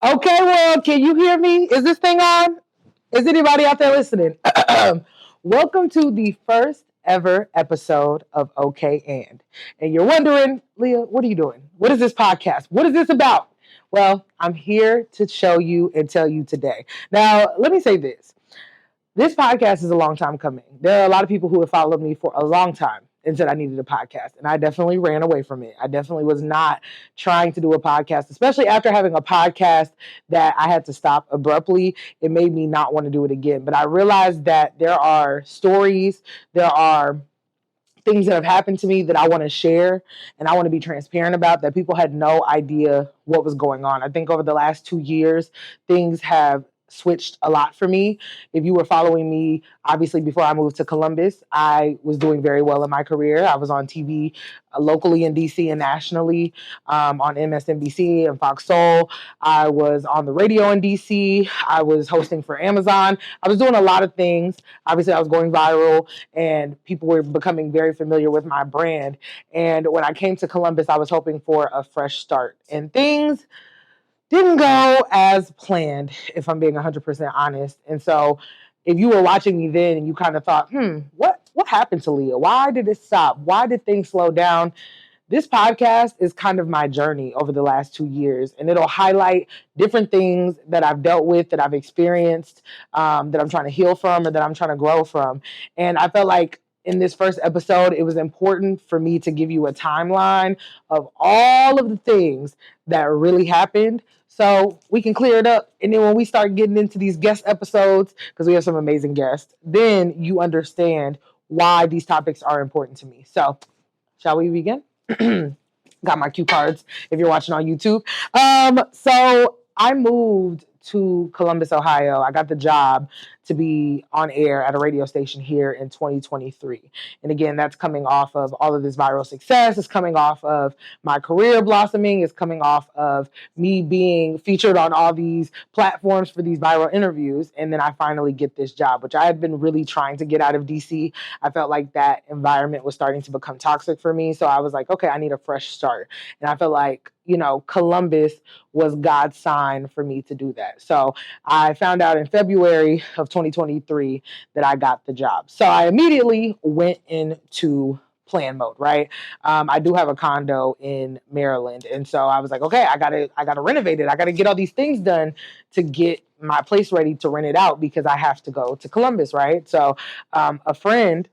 Okay, well, can you hear me? Is this thing on? Is anybody out there listening? Welcome to the first ever episode of OK and you're wondering, Leah, what are you doing? What is this podcast? What is this about? Well, I'm here to show you and tell you today. Now, let me say this. This podcast is a long time coming. There are a lot of people who have followed me for a long time and said I needed a podcast. And I definitely ran away from it. I definitely was not trying to do a podcast, especially after having a podcast that I had to stop abruptly. It made me not want to do it again. But I realized that there are stories, there are things that have happened to me that I want to share and I want to be transparent about that people had no idea what was going on. I think over the last 2 years, things have switched a lot for me. If you were following me, obviously before I moved to Columbus, I was doing very well in my career. I was on TV locally in DC and nationally on MSNBC and Fox Soul. I was on the radio in DC. I was hosting for Amazon. I was doing a lot of things. Obviously, I was going viral and people were becoming very familiar with my brand. And when I came to Columbus, I was hoping for a fresh start. And things didn't go as planned, if I'm being 100% honest. And so if you were watching me then and you kind of thought, what happened to Leah? Why did it stop? Why did things slow down? This podcast is kind of my journey over the last 2 years, and it'll highlight different things that I've dealt with, that I've experienced, that I'm trying to heal from, or that I'm trying to grow from. And I felt like in this first episode, it was important for me to give you a timeline of all of the things that really happened so we can clear it up. And then when we start getting into these guest episodes, because we have some amazing guests, then you understand why these topics are important to me. So, shall we begin? Got my cue cards if you're watching on YouTube. So I moved to Columbus, Ohio. I got the job to be on air at a radio station here in 2023. And again, that's coming off of all of this viral success. It's coming off of my career blossoming. It's coming off of me being featured on all these platforms for these viral interviews. And then I finally get this job, which I had been really trying to get out of DC. I felt like that environment was starting to become toxic for me. So I was like, okay, I need a fresh start. And I felt like, Columbus was God's sign for me to do that. So I found out in February of 2023 that I got the job. So I immediately went into plan mode, right? I do have a condo in Maryland. And so I was like, okay, I gotta renovate it. I gotta get all these things done to get my place ready to rent it out because I have to go to Columbus, right? So a friend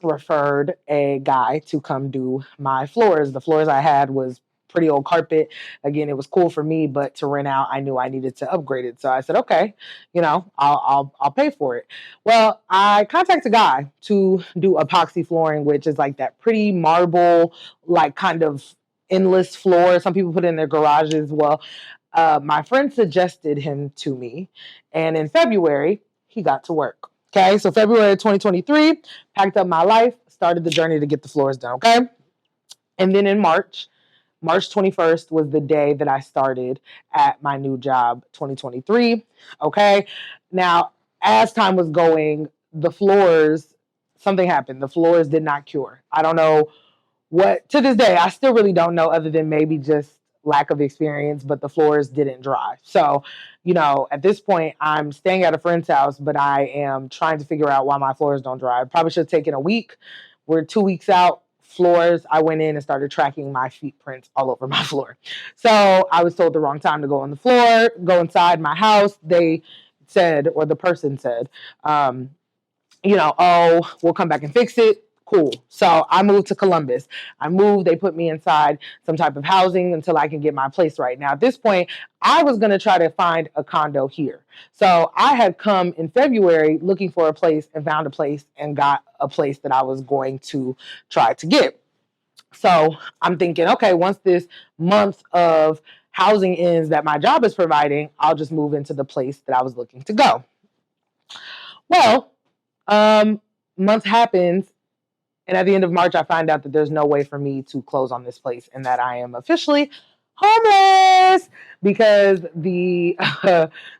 referred a guy to come do my floors. The floors I had was pretty old carpet. Again, it was cool for me, but to rent out, I knew I needed to upgrade it. So I said, okay, I'll pay for it. Well, I contacted a guy to do epoxy flooring, which is like that pretty marble, like kind of endless floor. Some people put it in their garages. Well, my friend suggested him to me, and in February, he got to work. Okay, so February 2023, packed up my life, started the journey to get the floors done. Okay, and then in March 21st was the day that I started at my new job, 2023. Okay. Now, as time was going, something happened. The floors did not cure. I don't know what, to this day, I still really don't know, other than maybe just lack of experience, but the floors didn't dry. So, at this point, I'm staying at a friend's house, but I am trying to figure out why my floors don't dry. I probably should have taken a week. We're 2 weeks out. Floors, I went in and started tracking my feet prints all over my floor. So I was told the wrong time to go on the floor, go inside my house. They said, or the person said, oh, we'll come back and fix it. Cool. So I moved to Columbus. I moved, they put me inside some type of housing until I can get my place right. Now, at this point, I was going to try to find a condo here. So I had come in February looking for a place and found a place and got a place that I was going to try to get. So I'm thinking, okay, once this month of housing ends that my job is providing, I'll just move into the place that I was looking to go. Well, month happens, and at the end of March, I find out that there's no way for me to close on this place and that I am officially homeless because the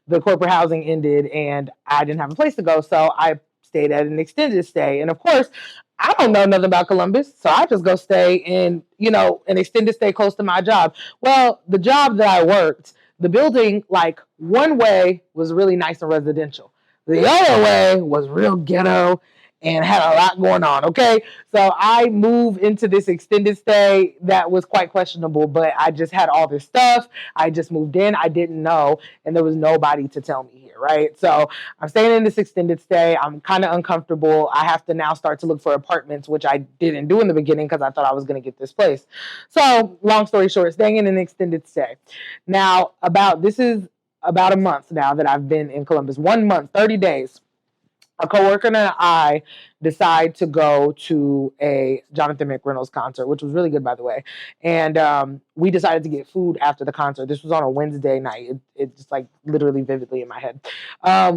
the corporate housing ended and I didn't have a place to go. So I stayed at an extended stay. And of course, I don't know nothing about Columbus. So I just go stay in, an extended stay close to my job. Well, the job that I worked, the building, like one way was really nice and residential. The other way was real ghetto and had a lot going on. Okay. So I moved into this extended stay that was quite questionable, but I just had all this stuff. I just moved in. I didn't know, and there was nobody to tell me here. Right. So I'm staying in this extended stay. I'm kind of uncomfortable. I have to now start to look for apartments, which I didn't do in the beginning because I thought I was going to get this place. So long story short, staying in an extended stay. Now, this is about a month now that I've been in Columbus. 1 month, 30 days. A coworker and I decide to go to a Jonathan McReynolds concert, which was really good, by the way. And we decided to get food after the concert. This was on a Wednesday night. It's just like literally vividly in my head.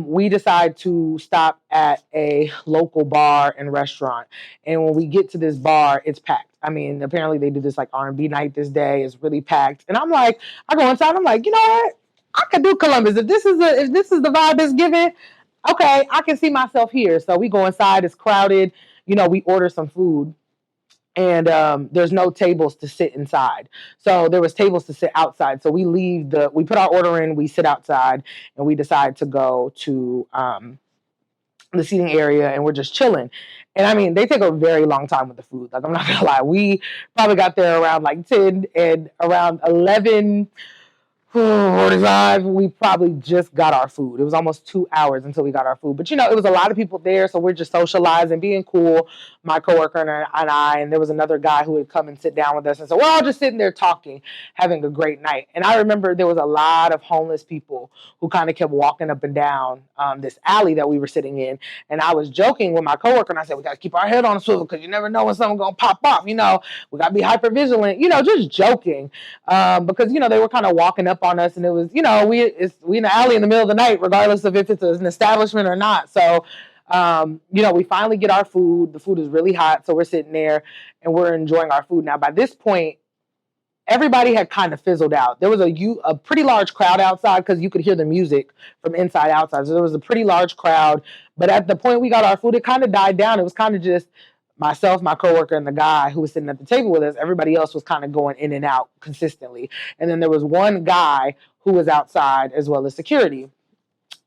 We decide to stop at a local bar and restaurant. And when we get to this bar, it's packed. I mean, apparently they do this like R&B night this day. It's really packed. And I'm like, I go inside. I'm like, you know what? I could do Columbus. If this is the vibe it's given, okay, I can see myself here. So we go inside. It's crowded. We order some food, and there's no tables to sit inside. So there was tables to sit outside. So we put our order in, we sit outside, and we decide to go to the seating area, and we're just chilling. And I mean, they take a very long time with the food. Like, I'm not gonna lie. We probably got there around like 10, and around 11:45, we probably just got our food. It was almost 2 hours until we got our food. But, it was a lot of people there, so we're just socializing, being cool, my coworker and and there was another guy who would come and sit down with us. And so we're all just sitting there talking, having a great night. And I remember there was a lot of homeless people who kind of kept walking up and down this alley that we were sitting in. And I was joking with my coworker, and I said, we got to keep our head on a swivel because you never know when something's going to pop off. We got to be hyper vigilant, just joking. Because, they were kind of walking up on us, and it was, we in the alley in the middle of the night, regardless of if it's an establishment or not. So, we finally get our food. The food is really hot, so we're sitting there and we're enjoying our food. Now, by this point, everybody had kind of fizzled out. There was a pretty large crowd outside because you could hear the music from inside outside. So there was a pretty large crowd. But at the point we got our food, it kind of died down. It was kind of just myself, my coworker, and the guy who was sitting at the table with us. Everybody else was kind of going in and out consistently. And then there was one guy who was outside as well as security.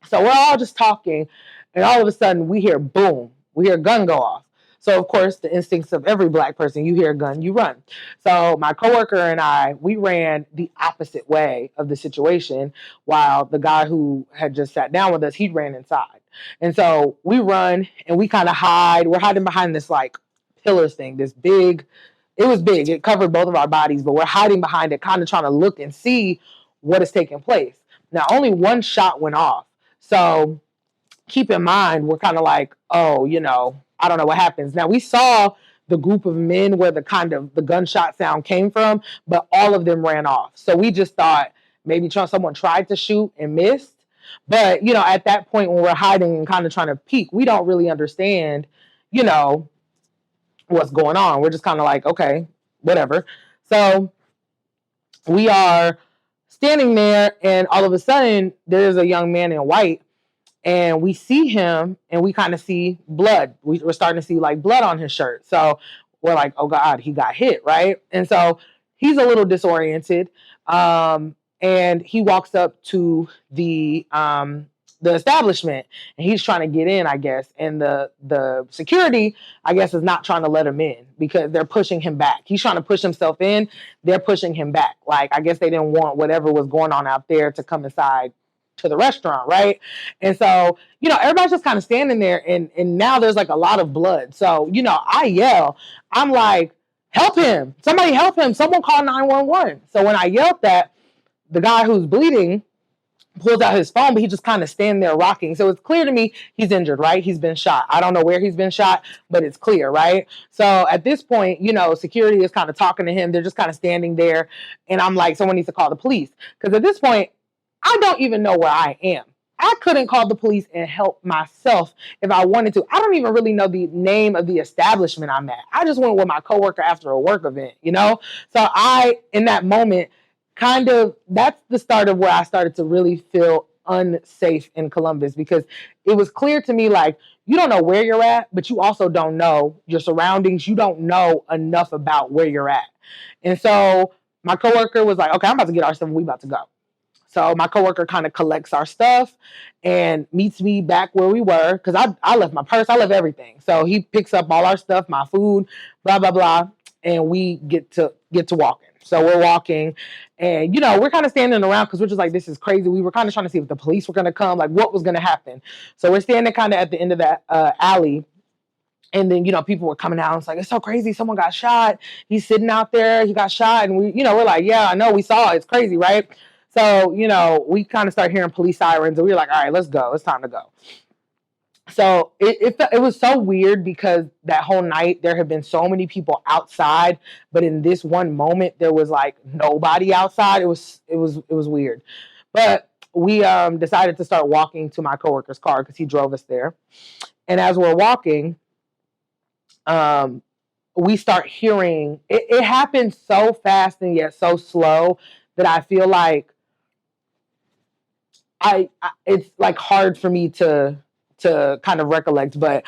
So we're all just talking, and all of a sudden we hear boom. We hear a gun go off. So, of course, the instincts of every Black person, you hear a gun, you run. So my coworker and I, we ran the opposite way of the situation, while the guy who had just sat down with us, he ran inside. And so we run and we kind of hide. We're hiding behind this like pillars thing, this big, it was big. It covered both of our bodies, but we're hiding behind it, kind of trying to look and see what is taking place. Now, only one shot went off. So keep in mind, we're kind of like, oh, I don't know what happens. Now, we saw the group of men where the gunshot sound came from, but all of them ran off. So we just thought maybe someone tried to shoot and missed. But, at that point when we're hiding and kind of trying to peek, we don't really understand, what's going on. We're just kind of like, okay, whatever. So we are standing there, and all of a sudden there's a young man in white, and we see him, and we kind of see blood. We're starting to see like blood on his shirt. So we're like, oh God, he got hit, right? And so he's a little disoriented. And he walks up to the establishment, and he's trying to get in, I guess. And the security, I guess, is not trying to let him in because they're pushing him back. He's trying to push himself in. They're pushing him back. Like, I guess they didn't want whatever was going on out there to come inside to the restaurant, right? And so, everybody's just kind of standing there, and now there's like a lot of blood. So, I yell. I'm like, help him. Somebody help him. Someone call 911. So when I yelled that, the guy who's bleeding pulls out his phone, but he just kind of standing there rocking. So it's clear to me he's injured, right? He's been shot. I don't know where he's been shot, but it's clear, right? So at this point, security is kind of talking to him. They're just kind of standing there. And I'm like, someone needs to call the police. Because at this point, I don't even know where I am. I couldn't call the police and help myself if I wanted to. I don't even really know the name of the establishment I'm at. I just went with my coworker after a work event, So I, in that moment, that's the start of where I started to really feel unsafe in Columbus, because it was clear to me, like, you don't know where you're at, but you also don't know your surroundings. You don't know enough about where you're at. And so my coworker was like, okay, I'm about to get our stuff and we about to go. So my coworker kind of collects our stuff and meets me back where we were, because I left my purse, I left everything. So he picks up all our stuff, my food, blah blah blah, and we get to walking. So we're walking, and we're kind of standing around because we're just like, this is crazy. We were kind of trying to see if the police were going to come, like what was going to happen. So we're standing kind of at the end of that alley. And then, people were coming out. It's like, it's so crazy. Someone got shot. He's sitting out there. He got shot. And we're like, yeah, I know. We saw it. It's crazy, right? So, we kind of start hearing police sirens. And we were like, all right, let's go. It's time to go. So it was so weird because that whole night there had been so many people outside. But in this one moment, there was like nobody outside. It was weird. But we decided to start walking to my coworker's car because he drove us there. And as we're walking, we start hearing it happens so fast and yet so slow that I feel like it's like hard for me to kind of recollect. But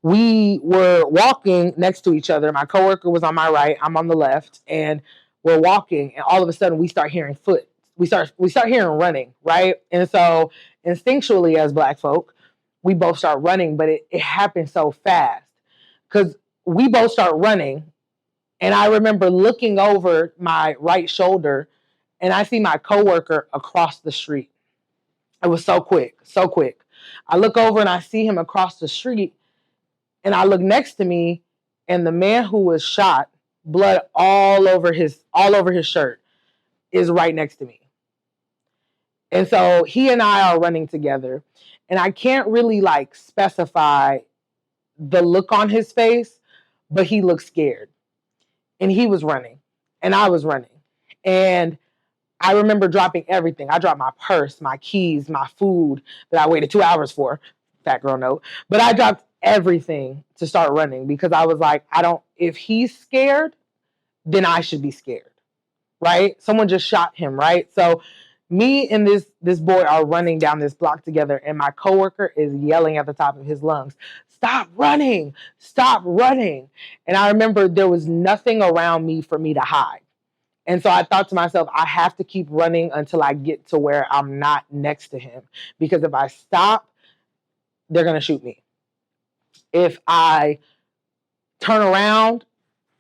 we were walking next to each other. My coworker was on my right, I'm on the left, and we're walking, and all of a sudden we start hearing foot. We start hearing running, right? And so instinctually, as Black folk, we both start running, but it happened so fast because we both start running. And I remember looking over my right shoulder and I see my coworker across the street. It was so quick, so quick. I look over and I see him across the street, and I look next to me, and the man who was shot, blood all over his shirt, is right next to me. And so he and I are running together, and I can't really like specify the look on his face, but he looked scared. And he was running, and I was running. And I remember dropping everything. I dropped my purse, my keys, my food that I waited 2 hours for. Fat girl note. But I dropped everything to start running because I was like, if he's scared, then I should be scared, right? Someone just shot him, right? So me and this boy are running down this block together, and my coworker is yelling at the top of his lungs, stop running, stop running. And I remember there was nothing around me for me to hide. And so I thought to myself, I have to keep running until I get to where I'm not next to him. Because if I stop, they're going to shoot me. If I turn around,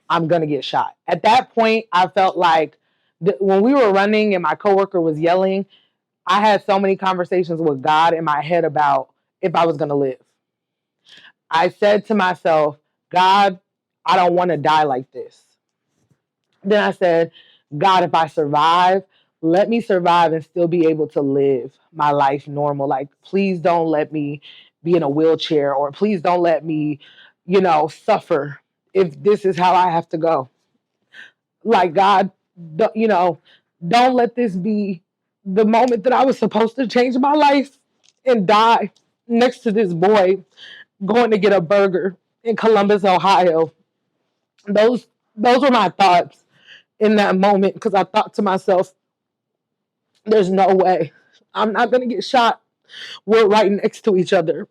I'm going to get shot. At that point, I felt like when we were running and my coworker was yelling, I had so many conversations with God in my head about if I was going to live. I said to myself, God, I don't want to die like this. Then I said, God, if I survive, let me survive and still be able to live my life normal. Like, please don't let me be in a wheelchair, or please don't let me, suffer if this is how I have to go. Like, God, don't let this be the moment that I was supposed to change my life and die next to this boy going to get a burger in Columbus, Ohio. Those were my thoughts in that moment, because I thought to myself, there's no way. I'm not going to get shot. We're right next to each other.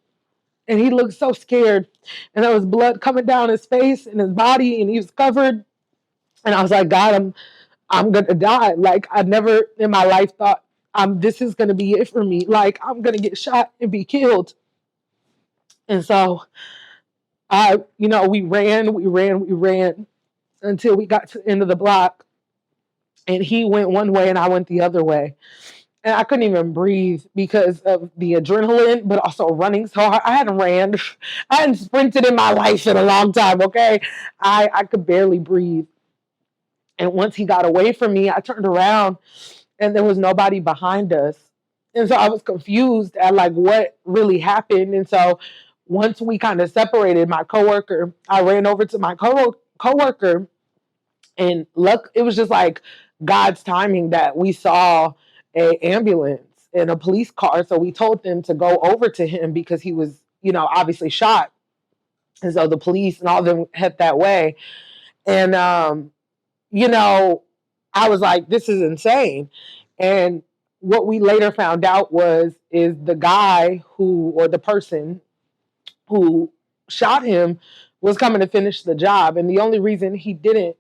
And he looked so scared. And there was blood coming down his face and his body, and he was covered. And I was like, God, I'm going to die. Like, I never in my life thought this is going to be it for me. Like, I'm going to get shot and be killed. And so we ran until we got to the end of the block. And he went one way and I went the other way. And I couldn't even breathe because of the adrenaline, but also running so hard. I hadn't sprinted in my life in a long time, okay? I could barely breathe. And once he got away from me, I turned around and there was nobody behind us. And so I was confused at like what really happened. And so once we kind of separated, my coworker, I ran over to my coworker, and it was just like God's timing that we saw an ambulance and a police car. So we told them to go over to him because he was, obviously shot. And so the police and all of them head that way. And, I was like, this is insane. And what we later found out is the guy or the person who shot him was coming to finish the job. And the only reason he didn't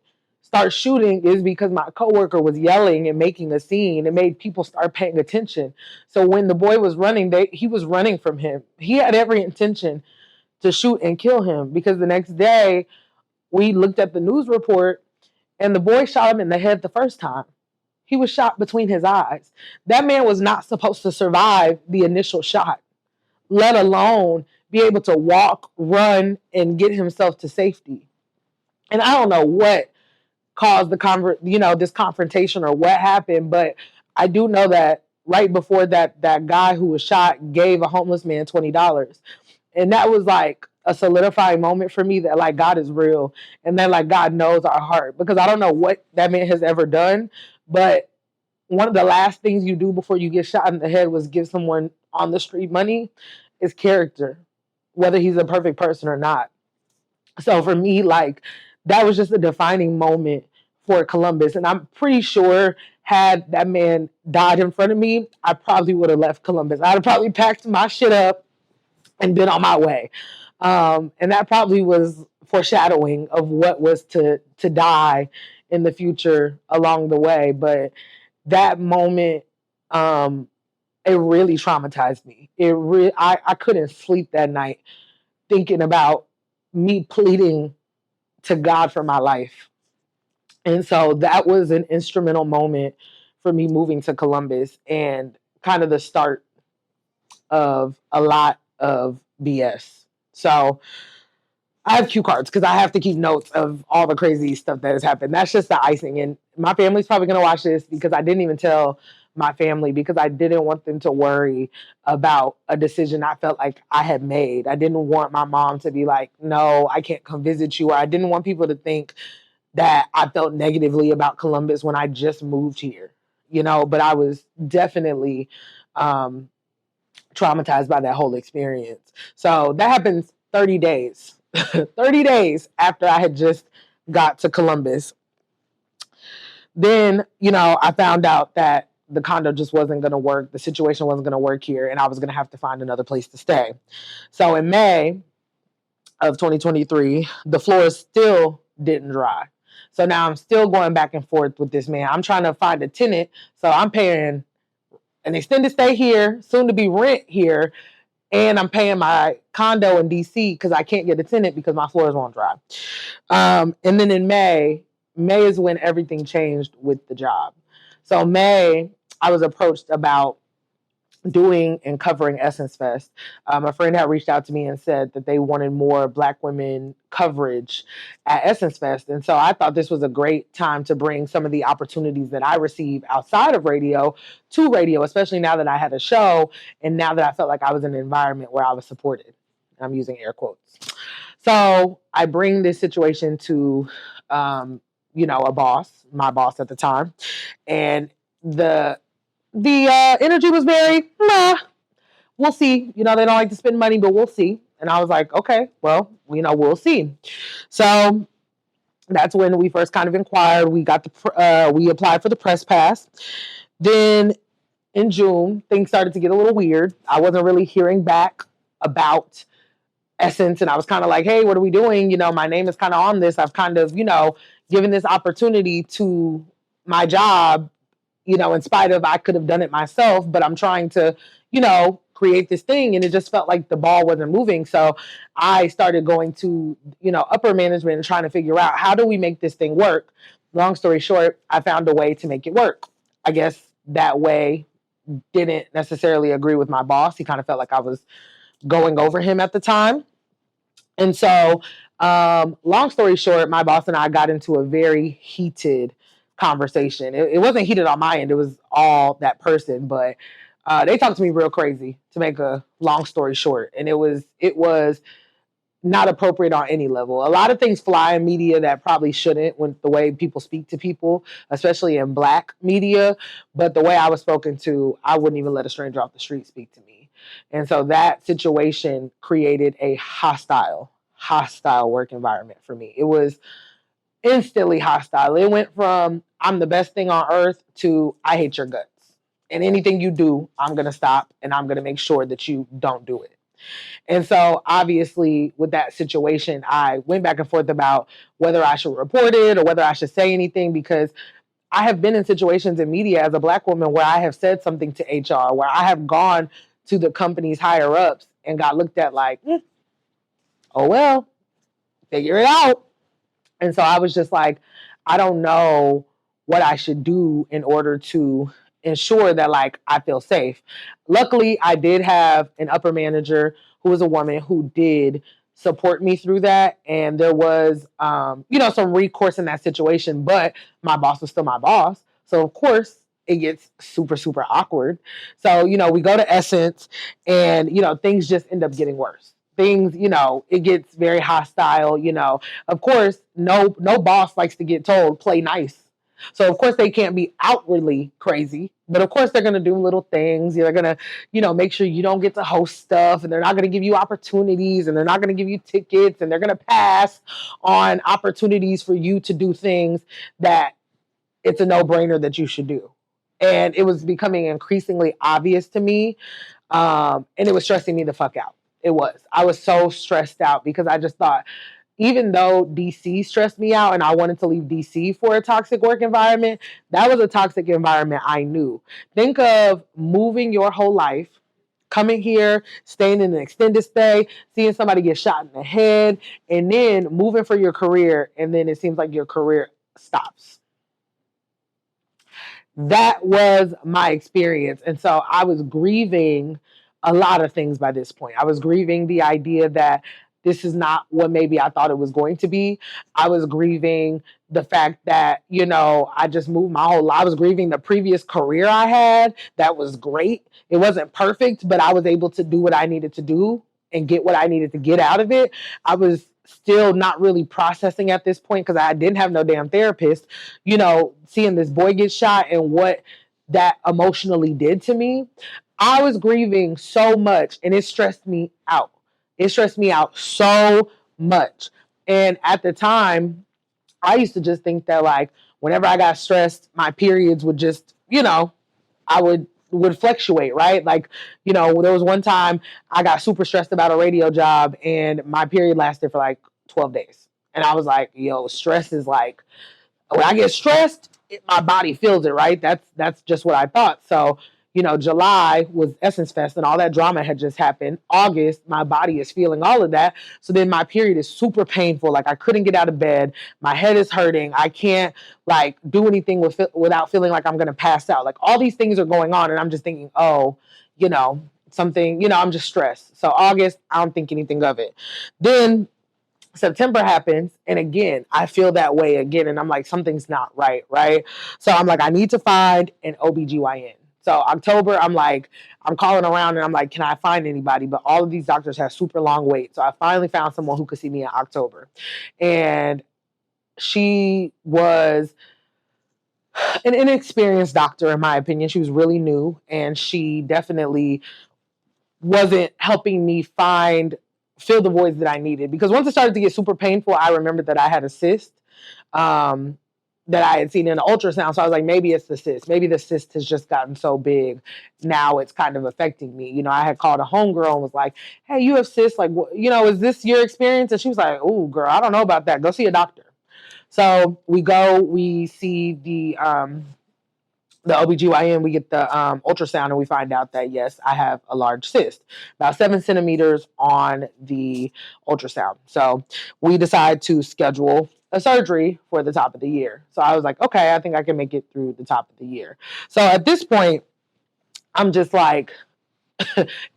start shooting is because my coworker was yelling and making a scene. It made people start paying attention. So when the boy was running, he was running from him. He had every intention to shoot and kill him, because the next day we looked at the news report and the boy shot him in the head the first time. He was shot between his eyes. That man was not supposed to survive the initial shot, let alone be able to walk, run, and get himself to safety. And I don't know what caused this confrontation or what happened, but I do know that right before that guy who was shot gave a homeless man $20. And that was like a solidifying moment for me that like God is real, and that like God knows our heart, because I don't know what that man has ever done, but one of the last things you do before you get shot in the head was give someone on the street money. Is character, whether he's a perfect person or not. So for me, like, that was just a defining moment for Columbus. And I'm pretty sure had that man died in front of me, I probably would have left Columbus. I'd have probably packed my shit up and been on my way. And that probably was foreshadowing of what was to die in the future along the way. But that moment, it really traumatized me. I couldn't sleep that night thinking about me pleading to God for my life. And so that was an instrumental moment for me moving to Columbus, and kind of the start of a lot of BS. So I have cue cards because I have to keep notes of all the crazy stuff that has happened. That's just the icing. And my family's probably going to watch this, because I didn't even tell my family, because I didn't want them to worry about a decision I felt like I had made. I didn't want my mom to be like, no, I can't come visit you. Or I didn't want people to think that I felt negatively about Columbus when I just moved here, but I was definitely traumatized by that whole experience. So that happens 30 days. 30 days after I had just got to Columbus. Then, I found out that the condo just wasn't going to work. The situation wasn't going to work here, and I was going to have to find another place to stay. So in May of 2023, the floors still didn't dry. So now I'm still going back and forth with this man. I'm trying to find a tenant. So I'm paying an extended stay here, soon to be rent here, and I'm paying my condo in DC because I can't get a tenant because my floors won't dry. And then in May is when everything changed with the job. So May, I was approached about doing and covering Essence Fest. A friend had reached out to me and said that they wanted more Black women coverage at Essence Fest. And so I thought this was a great time to bring some of the opportunities that I receive outside of radio to radio, especially now that I had a show and now that I felt like I was in an environment where I was supported. I'm using air quotes. So I bring this situation to, a boss, my boss at the time, and the energy was very, nah, we'll see. They don't like to spend money, but we'll see. And I was like, okay, well, we'll see. So that's when we first kind of inquired. We applied for the press pass. Then in June, things started to get a little weird. I wasn't really hearing back about Essence, and I was kind of like, hey, what are we doing? My name is kind of on this. I've kind of, given this opportunity to my job, in spite of I could have done it myself, but I'm trying to, create this thing. And it just felt like the ball wasn't moving. So I started going to, upper management and trying to figure out, how do we make this thing work? Long story short, I found a way to make it work. I guess that way didn't necessarily agree with my boss. He kind of felt like I was going over him at the time. And so, long story short, my boss and I got into a very heated conversation. It wasn't heated on my end. It was all that person, but they talked to me real crazy, to make a long story short. And it was not appropriate on any level. A lot of things fly in media that probably shouldn't, when the way people speak to people, especially in Black media. But the way I was spoken to, I wouldn't even let a stranger off the street speak to me. And so that situation created a hostile work environment for me. It was instantly hostile. It went from, I'm the best thing on earth, to, I hate your guts. And anything you do, I'm going to stop, and I'm going to make sure that you don't do it. And so obviously with that situation, I went back and forth about whether I should report it or whether I should say anything, because I have been in situations in media as a Black woman where I have said something to HR, where I have gone to the company's higher ups and got looked at like, oh, well, figure it out. And so I was just like, I don't know what I should do in order to ensure that like I feel safe. Luckily, I did have an upper manager who was a woman who did support me through that. And there was, some recourse in that situation, but my boss was still my boss. So of course it gets super, super awkward. So, we go to Essence and, things just end up getting worse. Things, it gets very hostile, of course, no boss likes to get told play nice. So of course they can't be outwardly crazy, but of course they're going to do little things. They're going to, make sure you don't get to host stuff, and they're not going to give you opportunities, and they're not going to give you tickets, and they're going to pass on opportunities for you to do things that it's a no-brainer that you should do. And it was becoming increasingly obvious to me, and it was stressing me the fuck out. It was. I was so stressed out because I just thought, even though DC stressed me out and I wanted to leave DC for a toxic work environment, that was a toxic environment I knew. Think of moving your whole life, coming here, staying in an extended stay, seeing somebody get shot in the head, and then moving for your career, and then it seems like your career stops. That was my experience. And so I was grieving a lot of things by this point. I was grieving the idea that this is not what maybe I thought it was going to be. I was grieving the fact that, I just moved my whole life. I was grieving the previous career I had. That was great. It wasn't perfect, but I was able to do what I needed to do and get what I needed to get out of it. I was still not really processing at this point because I didn't have no damn therapist, seeing this boy get shot and what that emotionally did to me. I was grieving so much and it stressed me out. It stressed me out so much. And at the time, I used to just think that like whenever I got stressed, my periods would just, I would fluctuate, right? Like, there was one time I got super stressed about a radio job and my period lasted for like 12 days. And I was like, yo, stress is like, when I get stressed, my body feels it, right? That's just what I thought. So, July was Essence Fest and all that drama had just happened. August, my body is feeling all of that. So then my period is super painful. Like I couldn't get out of bed. My head is hurting. I can't like do anything without feeling like I'm going to pass out. Like all these things are going on. And I'm just thinking, oh, something, I'm just stressed. So August, I don't think anything of it. Then September happens, and again, I feel that way again, and I'm like, something's not right, right? So I'm like, I need to find an OBGYN. So October, I'm calling around, and I'm like, can I find anybody? But all of these doctors have super long waits. So I finally found someone who could see me in October. And she was an inexperienced doctor, in my opinion. She was really new, and she definitely wasn't helping me fill the voids that I needed. Because once it started to get super painful, I remembered that I had a cyst that I had seen in an ultrasound. So I was like, maybe it's the cyst. Maybe the cyst has just gotten so big. Now it's kind of affecting me. I had called a homegirl and was like, hey, you have cysts. Like, is this your experience? And she was like, oh, girl, I don't know about that. Go see a doctor. So we see the OBGYN, we get the ultrasound, and we find out that, yes, I have a large cyst, about 7 centimeters on the ultrasound. So we decide to schedule a surgery for the top of the year. So I was like, okay, I think I can make it through the top of the year. So at this point, I'm just like,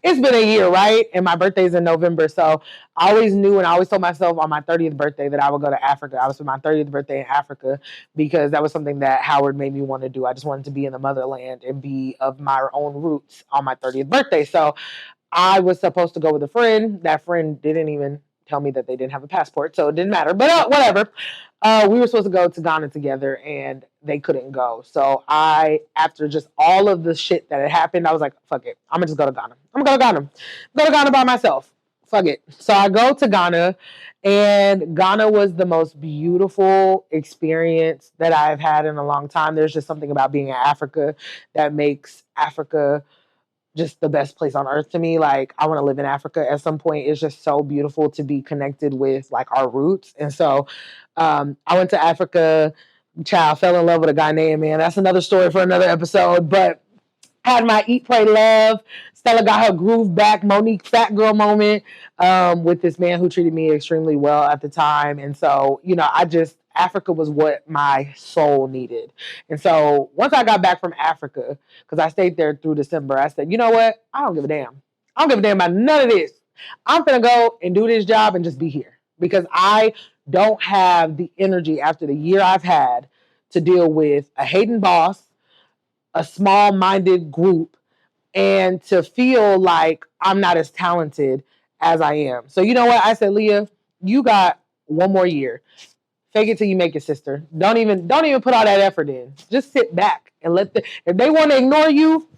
it's been a year, right? And my birthday's in November. So I always knew, and I always told myself on my 30th birthday that I would go to Africa. I was for my 30th birthday in Africa because that was something that Howard made me want to do. I just wanted to be in the motherland and be of my own roots on my 30th birthday. So I was supposed to go with a friend. That friend didn't even tell me that they didn't have a passport, so it didn't matter. But whatever. We were supposed to go to Ghana together, and they couldn't go. So after just all of the shit that had happened, I was like, fuck it. I'm going to just go to Ghana. I'm going to go to Ghana. Go to Ghana by myself. Fuck it. So I go to Ghana, and Ghana was the most beautiful experience that I've had in a long time. There's just something about being in Africa that makes Africa just the best place on earth to me. Like, I want to live in Africa at some point. It's just so beautiful to be connected with like our roots. And so I went to Africa, child, fell in love with a Ghanaian man. That's another story for another episode. But had my eat, pray, love. Stella got her groove back. Monique fat girl moment with this man who treated me extremely well at the time. And so, Africa was what my soul needed. And so once I got back from Africa, because I stayed there through December, I said, you know what? I don't give a damn. I don't give a damn about none of this. I'm going to go and do this job and just be here because I don't have the energy after the year I've had to deal with a hating boss, a small-minded group, and to feel like I'm not as talented as I am. So you know what? I said, Leah, you got one more year. Fake it till you make it, sister. Don't even put all that effort in. Just sit back and if they want to ignore you,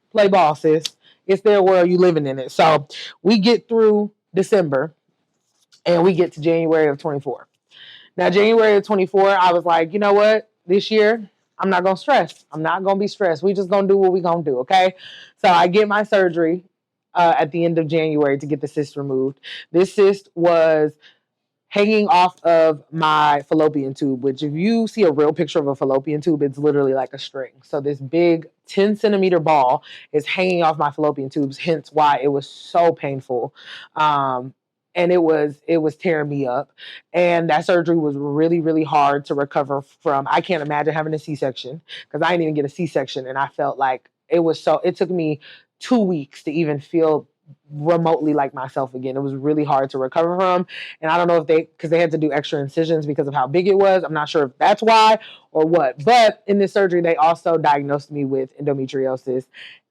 play ball, sis. It's their world, you living in it. So we get through December and we get to January of 24. Now, January of 24, I was like, you know what? This year, I'm not going to stress. I'm not going to be stressed. We just going to do what we going to do, okay? So I get my surgery at the end of January to get the cyst removed. This cyst was hanging off of my fallopian tube, which if you see a real picture of a fallopian tube, it's literally like a string. So this big 10-centimeter ball is hanging off my fallopian tubes, hence why it was so painful. And it was tearing me up. And that surgery was really, really hard to recover from. I can't imagine having a C-section because I didn't even get a C-section. And I felt like it took me 2 weeks to even feel remotely like myself again. It was really hard to recover from. And I don't know because they had to do extra incisions because of how big it was. I'm not sure if that's why or what. But in this surgery, they also diagnosed me with endometriosis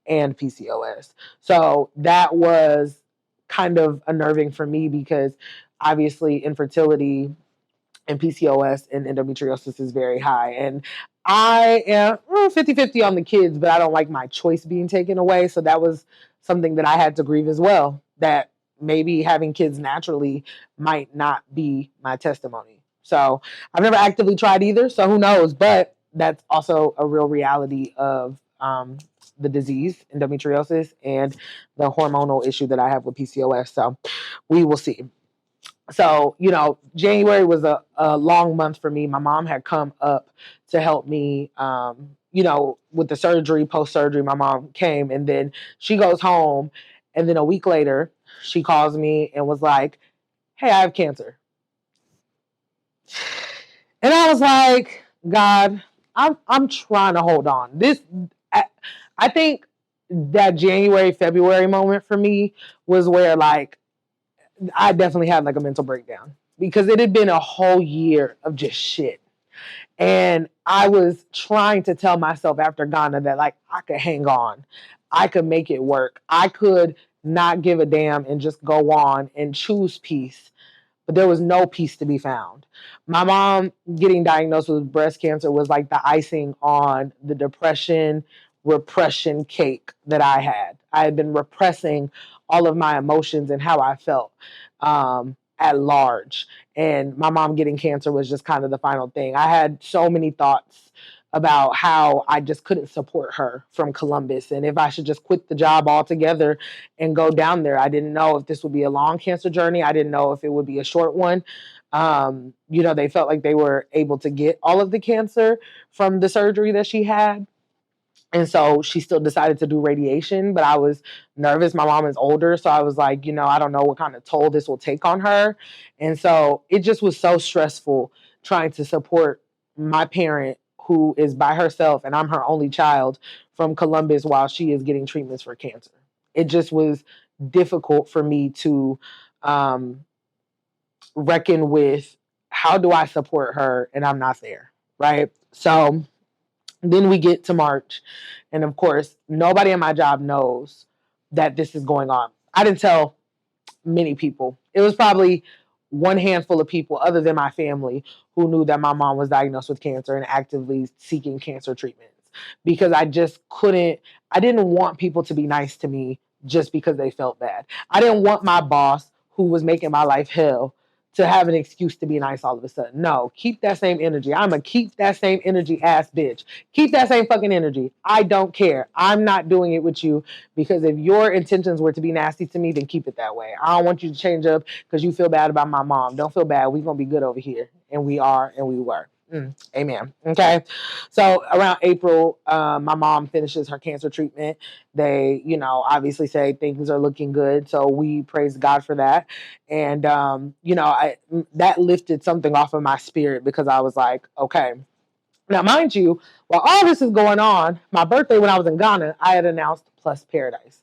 and PCOS. So that was kind of unnerving for me because obviously infertility and PCOS and endometriosis is very high. And I am 50-50 on the kids, but I don't like my choice being taken away. So that was something that I had to grieve as well, that maybe having kids naturally might not be my testimony. So I've never actively tried either, so who knows? But that's also a real reality of the disease, endometriosis, and the hormonal issue that I have with PCOS. So we will see. So, January was a long month for me. My mom had come up to help me, with the surgery, post-surgery. My mom came and then she goes home. And then a week later, she calls me and was like, hey, I have cancer. And I was like, God, I'm trying to hold on. I think that January, February moment for me was where like, I definitely had like a mental breakdown because it had been a whole year of just shit. And I was trying to tell myself after Ghana that like I could hang on. I could make it work. I could not give a damn and just go on and choose peace. But there was no peace to be found. My mom getting diagnosed with breast cancer was like the icing on the depression, repression cake that I had. I had been repressing all of my emotions and how I felt at large. And my mom getting cancer was just kind of the final thing. I had so many thoughts about how I just couldn't support her from Columbus and if I should just quit the job altogether and go down there. I didn't know if this would be a long cancer journey. I didn't know if it would be a short one. They felt like they were able to get all of the cancer from the surgery that she had. And so she still decided to do radiation, but I was nervous. My mom is older, so I was like, I don't know what kind of toll this will take on her. And so it just was so stressful trying to support my parent who is by herself and I'm her only child from Columbus while she is getting treatments for cancer. It just was difficult for me to reckon with how do I support her and I'm not there, right? So then we get to March, and of course, nobody in my job knows that this is going on. I didn't tell many people. It was probably one handful of people other than my family who knew that my mom was diagnosed with cancer and actively seeking cancer treatments because I didn't want people to be nice to me just because they felt bad. I didn't want my boss who was making my life hell to have an excuse to be nice all of a sudden. No, keep that same energy. I'm a keep that same energy ass bitch. Keep that same fucking energy. I don't care. I'm not doing it with you, because if your intentions were to be nasty to me, then keep it that way. I don't want you to change up because you feel bad about my mom. Don't feel bad. We're going to be good over here. And we are, and we were. Amen. Okay. So around April, my mom finishes her cancer treatment. They, obviously say things are looking good. So we praise God for that. And, that lifted something off of my spirit, because I was like, okay. Now, mind you, while all this is going on, my birthday when I was in Ghana, I had announced Plus Paradise,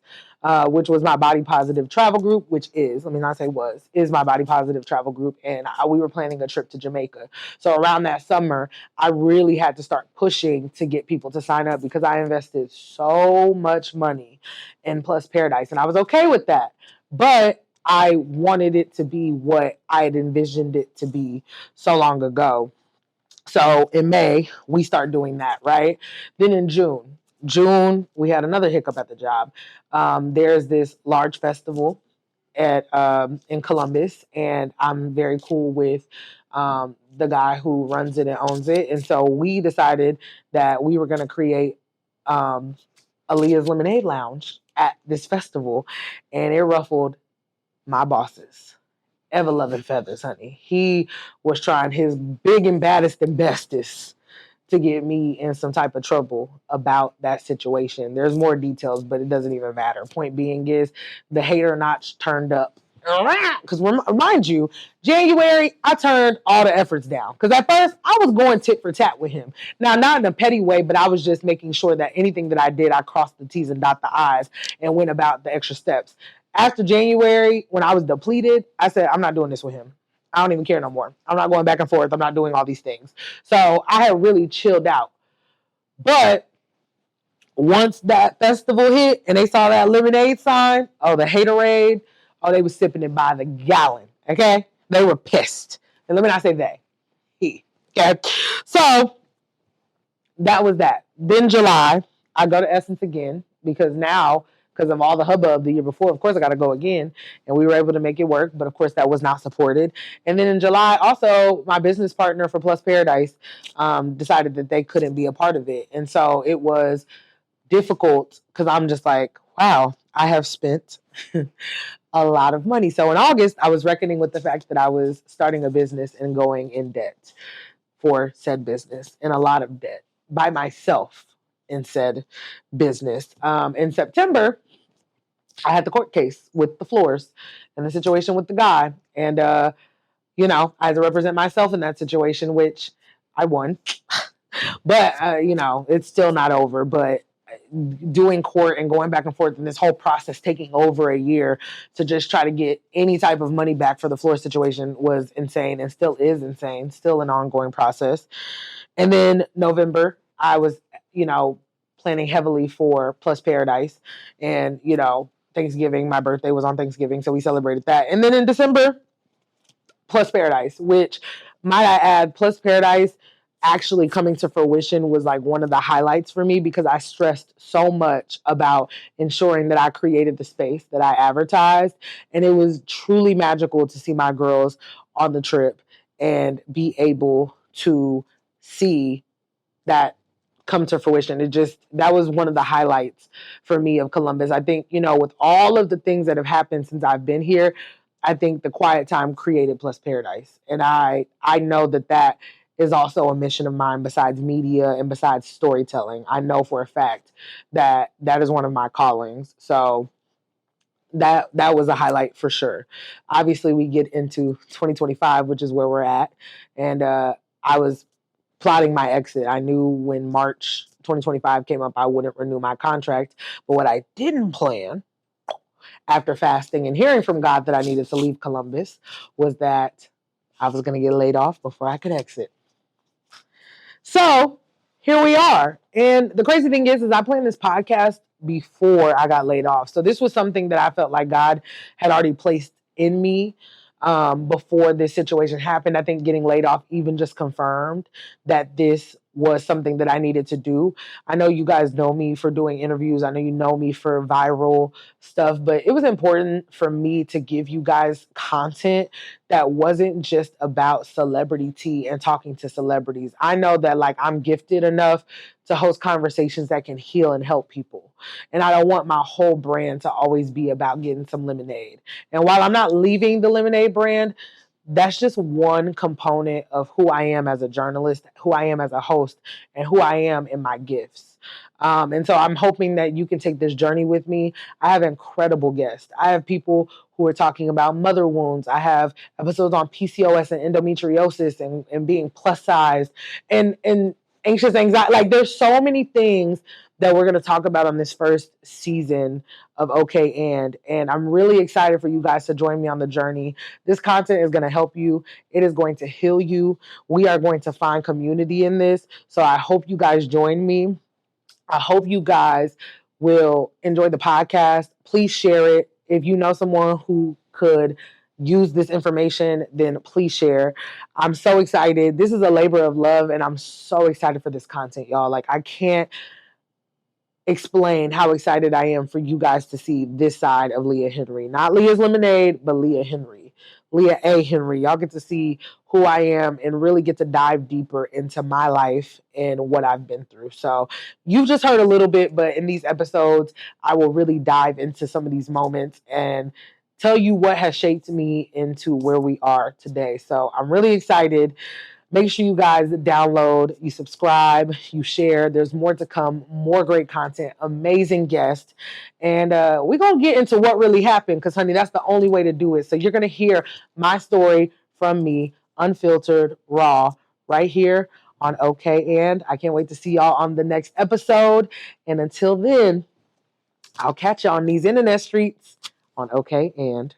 which was my body positive travel group, which is, let me not say was, is my body positive travel group. And we were planning a trip to Jamaica. So around that summer, I really had to start pushing to get people to sign up, because I invested so much money in Plus Paradise. And I was okay with that. But I wanted it to be what I had envisioned it to be so long ago. So in May, we start doing that, right? Then in June, we had another hiccup at the job. There's this large festival in Columbus, and I'm very cool with the guy who runs it and owns it. And so we decided that we were going to create Aaliyah's Lemonade Lounge at this festival, and it ruffled my bosses. Ever loving feathers, honey. He was trying his big and baddest and bestest to get me in some type of trouble about that situation. There's more details, but it doesn't even matter. Point being is the hater notch turned up. Because remind you, January, I turned all the efforts down. Because at first, I was going tit for tat with him. Now, not in a petty way, but I was just making sure that anything that I did, I crossed the T's and dot the I's and went about the extra steps. After January, when I was depleted, I said, I'm not doing this with him. I don't even care no more. I'm not going back and forth. I'm not doing all these things. So I had really chilled out. But once that festival hit and they saw that lemonade sign, the haterade, they was sipping it by the gallon. Okay? They were pissed. And let me not say they. He. Okay? So that was that. Then July, I go to Essence again, because of all the hubbub the year before, of course I got to go again. And we were able to make it work. But of course that was not supported. And then in July, also my business partner for Plus Paradise decided that they couldn't be a part of it. And so it was difficult, because I'm just like, wow, I have spent a lot of money. So in August, I was reckoning with the fact that I was starting a business and going in debt for said business, and a lot of debt by myself in said business. In September, I had the court case with the floors and the situation with the guy. And, I had to represent myself in that situation, which I won. But, it's still not over. But doing court and going back and forth, and this whole process taking over a year to just try to get any type of money back for the floor situation was insane, and still is insane, still an ongoing process. And then November, I was, planning heavily for Plus Paradise, and, Thanksgiving, my birthday was on Thanksgiving, so we celebrated that. And then in December, Plus Paradise, which, might I add, Plus Paradise actually coming to fruition was like one of the highlights for me, because I stressed so much about ensuring that I created the space that I advertised. And it was truly magical to see my girls on the trip and be able to see that come to fruition. That was one of the highlights for me of Columbus. I think, with all of the things that have happened since I've been here, I think the quiet time created Plus Paradise. And I know that is also a mission of mine, besides media and besides storytelling. I know for a fact that is one of my callings. So that was a highlight for sure. Obviously, we get into 2025, which is where we're at. And I was plotting my exit. I knew when March 2025 came up, I wouldn't renew my contract. But what I didn't plan, after fasting and hearing from God that I needed to leave Columbus, was that I was going to get laid off before I could exit. So here we are. And the crazy thing is I planned this podcast before I got laid off. So this was something that I felt like God had already placed in me before this situation happened. I think getting laid off even just confirmed that this was something that I needed to do. I know you guys know me for doing interviews. I know you know me for viral stuff, but it was important for me to give you guys content that wasn't just about celebrity tea and talking to celebrities. I know that like I'm gifted enough to host conversations that can heal and help people. And I don't want my whole brand to always be about getting some lemonade. And while I'm not leaving the lemonade brand, that's just one component of who I am as a journalist, who I am as a host, and who I am in my gifts. And so I'm hoping that you can take this journey with me. I have incredible guests. I have people who are talking about mother wounds. I have episodes on PCOS and endometriosis and being plus sized and anxious anxiety. Like there's so many things that we're going to talk about on this first season of OK and I'm really excited for you guys to join me on the journey. This content is going to help you. It is going to heal you. We are going to find community in this. So I hope you guys join me. I hope you guys will enjoy the podcast. Please share it. If you know someone who could use this information, then please share. I'm so excited. This is a labor of love, and I'm so excited for this content, y'all. Like, I can't explain how excited I am for you guys to see this side of Leah Henry. Not Leah's Lemonade, but Leah Henry. Leah A. Henry. Y'all get to see who I am and really get to dive deeper into my life and what I've been through. So you've just heard a little bit, but in these episodes, I will really dive into some of these moments and tell you what has shaped me into where we are today. So I'm really excited. Make sure you guys download, you subscribe, you share. There's more to come, more great content, amazing guests. And we're going to get into what really happened because, honey, that's the only way to do it. So you're going to hear my story from me, unfiltered, raw, right here on OK. And I can't wait to see y'all on the next episode. And until then, I'll catch you on these internet streets on OK. And